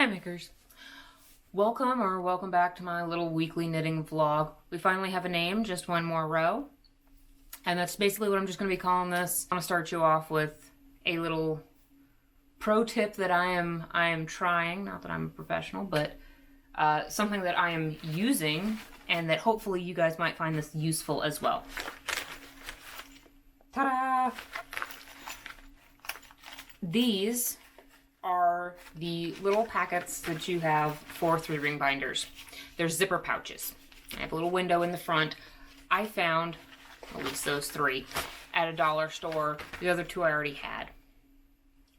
Hi makers. Welcome back to my little weekly knitting vlog. We finally have a name, just one more row. And that's basically what I'm just going to be calling this. I'm going to start you off with a little pro tip that I am trying, not that I'm a professional, but something that I am using and that hopefully you guys might find this useful as well. Ta-da! These are the little packets that you have for 3-ring binders. They're zipper pouches. I have a little window in the front. I found at least those 3 at a dollar store. The other 2 I already had.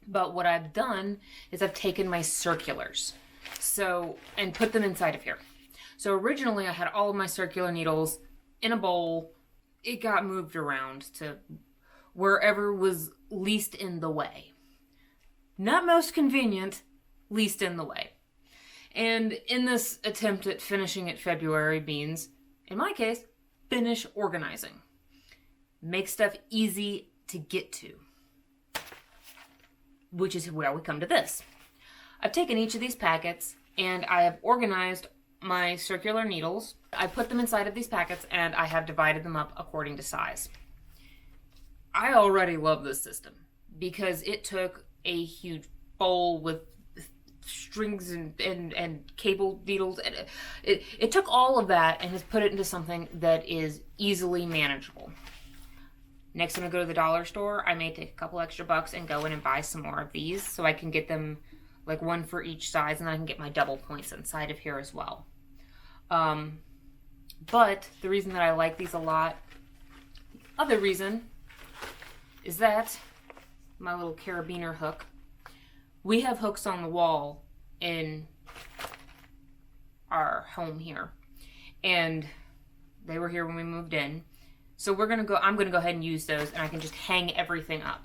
But what I've done is I've taken my circulars and put them inside of here. So originally I had all of my circular needles in a bowl. It got moved around to wherever was least in the way. Not most convenient, least in the way. And in this attempt at finishing it February means, in my case, finish organizing. Make stuff easy to get to. Which is where we come to this. I've taken each of these packets and I have organized my circular needles. I put them inside of these packets and I have divided them up according to size. I already love this system because it took a huge bowl with strings and cable needles. It took all of that and has put it into something that is easily manageable. Next time I go to the dollar store, I may take a couple extra bucks and go in and buy some more of these so I can get them like one for each size, and I can get my double points inside of here as well. But the reason that I like these a lot, the other reason, is that my little carabiner hook. We have hooks on the wall in our home here, and they were here when we moved in. So I'm gonna go ahead and use those, and I can just hang everything up.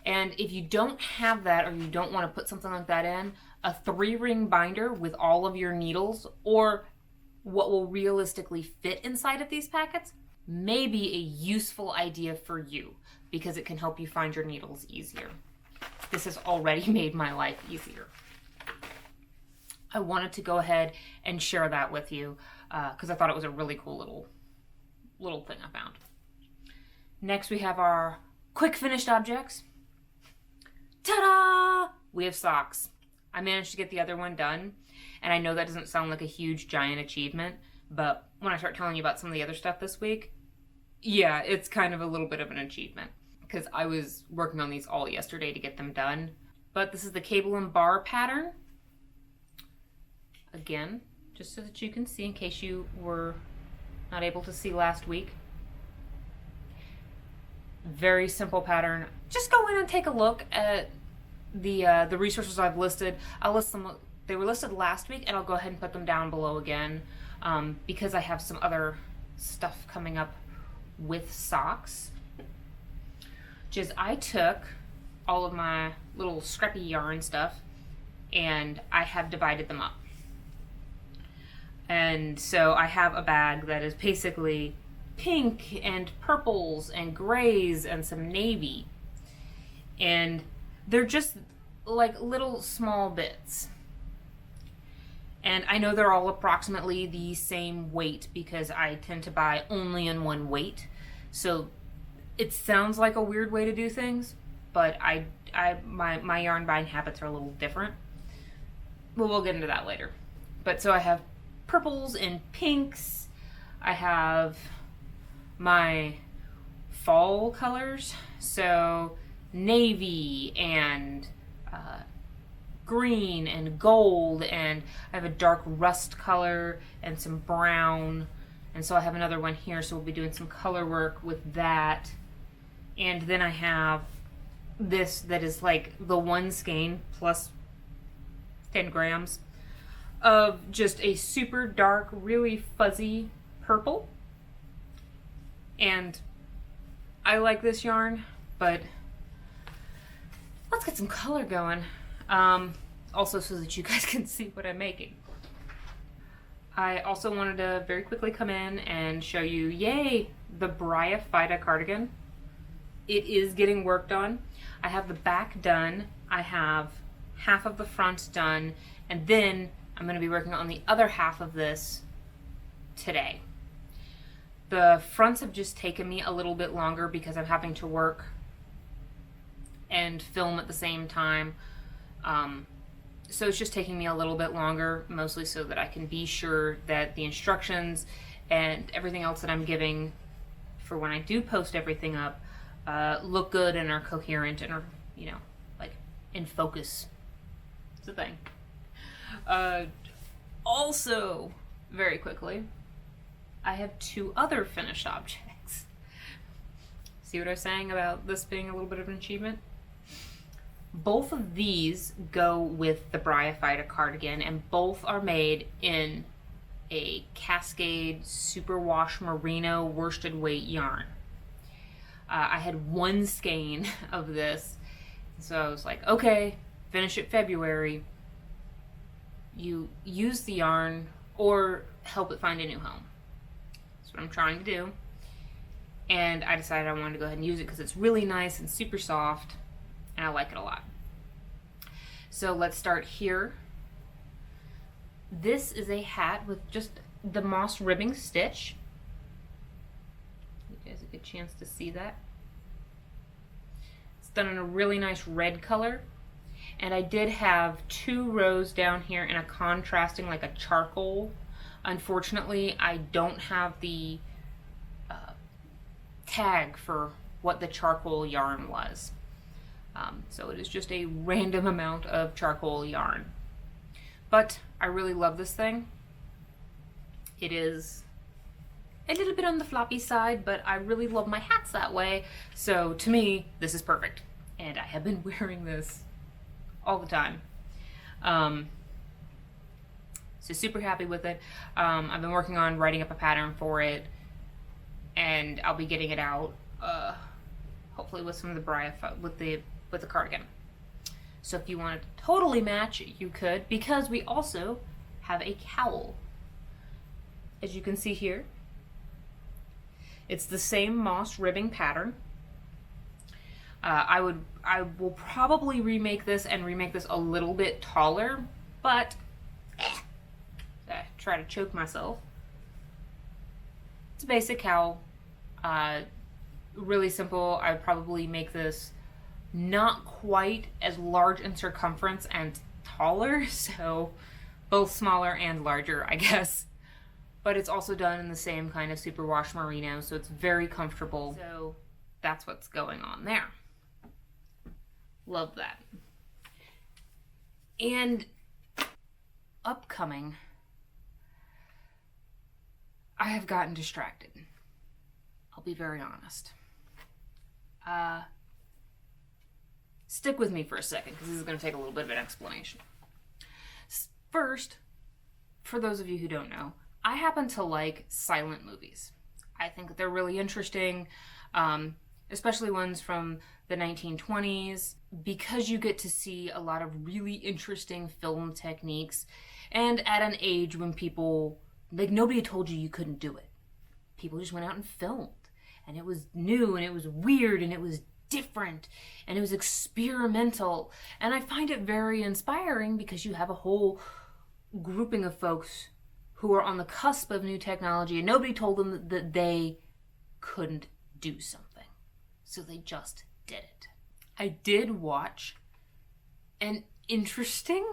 And if you don't have that, or you don't want to put something like that in, a 3-ring binder with all of your needles, or what will realistically fit inside of these packets, may be a useful idea for you, because it can help you find your needles easier. This has already made my life easier. I wanted to go ahead and share that with you because I thought it was a really cool little thing I found. Next we have our quick finished objects. Ta-da! We have socks. I managed to get the other one done, and I know that doesn't sound like a huge giant achievement, but when I start telling you about some of the other stuff this week, yeah, it's kind of a little bit of an achievement because I was working on these all yesterday to get them done. But this is the cable and bar pattern. Again, just so that you can see in case you were not able to see last week. Very simple pattern. Just go in and take a look at the resources I've listed. I'll list them. They were listed last week, and I'll go ahead and put them down below again because I have some other stuff coming up with socks. Which is, I took all of my little scrappy yarn stuff and I have divided them up. And so I have a bag that is basically pink and purples and grays and some navy. And they're just like little small bits. And I know they're all approximately the same weight because I tend to buy only in one weight. So it sounds like a weird way to do things, but my yarn buying habits are a little different. But we'll get into that later. But so I have purples and pinks. I have my fall colors, so navy and green and gold, and I have a dark rust color and some brown, and so I have another one here, so we'll be doing some color work with that. And then I have this that is like the one skein plus 10 grams of just a super dark, really fuzzy purple. And I like this yarn, but let's get some color going. Also so that you guys can see what I'm making. I also wanted to very quickly come in and show you, yay, the Bria Fida cardigan. It is getting worked on. I have the back done. I have half of the front done, and then I'm going to be working on the other half of this today. The fronts have just taken me a little bit longer because I'm having to work and film at the same time. So it's just taking me a little bit longer, mostly so that I can be sure that the instructions and everything else that I'm giving for when I do post everything up look good and are coherent and are, like in focus. It's a thing. Also, very quickly, I have 2 other finished objects. See what I was saying about this being a little bit of an achievement? Both of these go with the Bryophyta cardigan, and both are made in a Cascade Superwash Merino worsted weight yarn. I had 1 skein of this, so I was like, okay, finish it February. You use the yarn or help it find a new home. That's what I'm trying to do. And I decided I wanted to go ahead and use it because it's really nice and super soft, and I like it a lot. So let's start here. This is a hat with just the moss ribbing stitch. You guys a good chance to see that. It's done in a really nice red color. And I did have 2 rows down here in a contrasting, like a charcoal. Unfortunately, I don't have the tag for what the charcoal yarn was. So it is just a random amount of charcoal yarn. But I really love this thing. It is a little bit on the floppy side, but I really love my hats that way. So to me, this is perfect. And I have been wearing this all the time. So super happy with it. I've been working on writing up a pattern for it, and I'll be getting it out hopefully with some of the Bryophyta with the cardigan. So if you wanted to totally match, you could, because we also have a cowl. As you can see here, it's the same moss ribbing pattern. I will probably remake this a little bit taller, but try to choke myself. It's a basic cowl, really simple. I would probably make this not quite as large in circumference and taller, so both smaller and larger, I guess. But it's also done in the same kind of superwash merino, so it's very comfortable. So that's what's going on there. Love that. And upcoming, I have gotten distracted. I'll be very honest. Stick with me for a second, because this is going to take a little bit of an explanation. First, for those of you who don't know, I happen to like silent movies. I think that they're really interesting, especially ones from the 1920s, because you get to see a lot of really interesting film techniques, and at an age when people, like, nobody told you couldn't do it. People just went out and filmed, and it was new, and it was weird, and it was different, and it was experimental, and I find it very inspiring because you have a whole grouping of folks who are on the cusp of new technology, and nobody told them that they couldn't do something, so they just did it. I did watch an interesting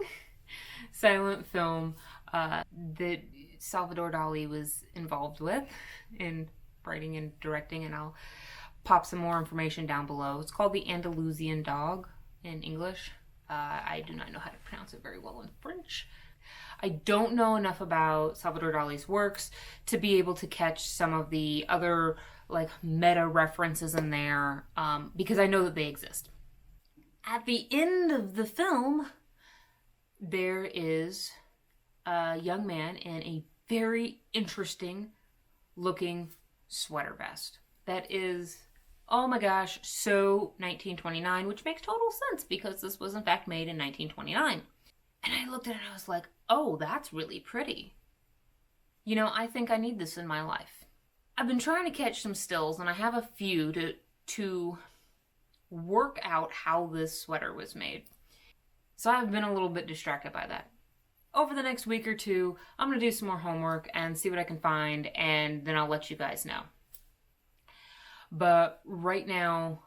silent film that Salvador Dali was involved with in writing and directing, and I'll pop some more information down below. It's called the Andalusian Dog in English. I do not know how to pronounce it very well in French. I don't know enough about Salvador Dali's works to be able to catch some of the other like meta references in there, because I know that they exist. At the end of the film, there is a young man in a very interesting looking sweater vest that is, oh my gosh, so 1929, which makes total sense because this was in fact made in 1929. And I looked at it and I was like, oh, that's really pretty. You know, I think I need this in my life. I've been trying to catch some stills, and I have a few to work out how this sweater was made. So I've been a little bit distracted by that. Over the next week or two, I'm going to do some more homework and see what I can find, and then I'll let you guys know. But right now,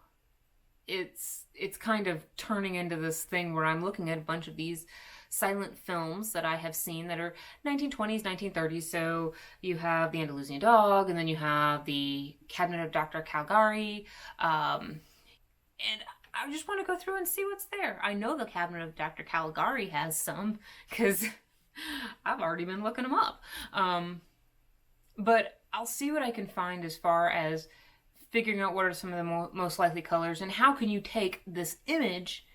it's kind of turning into this thing where I'm looking at a bunch of these silent films that I have seen that are 1920s, 1930s. So you have the Andalusian Dog, and then you have the Cabinet of Dr. Caligari, and I just want to go through and see what's there. I know the Cabinet of Dr. Caligari has some because I've already been looking them up. But I'll see what I can find as far as figuring out what are some of the most likely colors and how can you take this image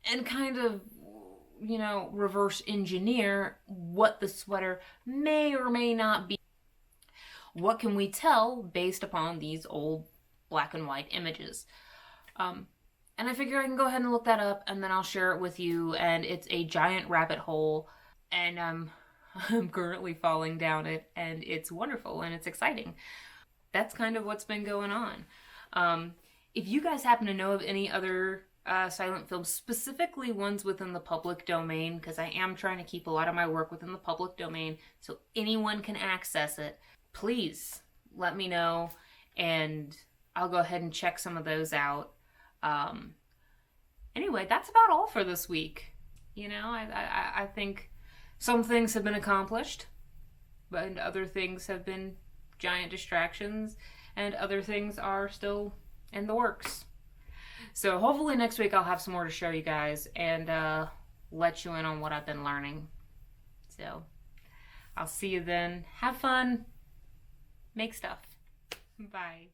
and kind of, you know, reverse engineer what the sweater may or may not be. What can we tell based upon these old black and white images? And I figure I can go ahead and look that up, and then I'll share it with you. And it's a giant rabbit hole, and I'm currently falling down it, and it's wonderful and it's exciting. That's kind of what's been going on. If you guys happen to know of any other silent films, specifically ones within the public domain, because I am trying to keep a lot of my work within the public domain so anyone can access it, please let me know, and I'll go ahead and check some of those out. Anyway, that's about all for this week. You know, I think some things have been accomplished, but other things have been giant distractions, and other things are still in the works. So hopefully next week I'll have some more to show you guys and let you in on what I've been learning. So I'll see you then. Have fun. Make stuff. Bye.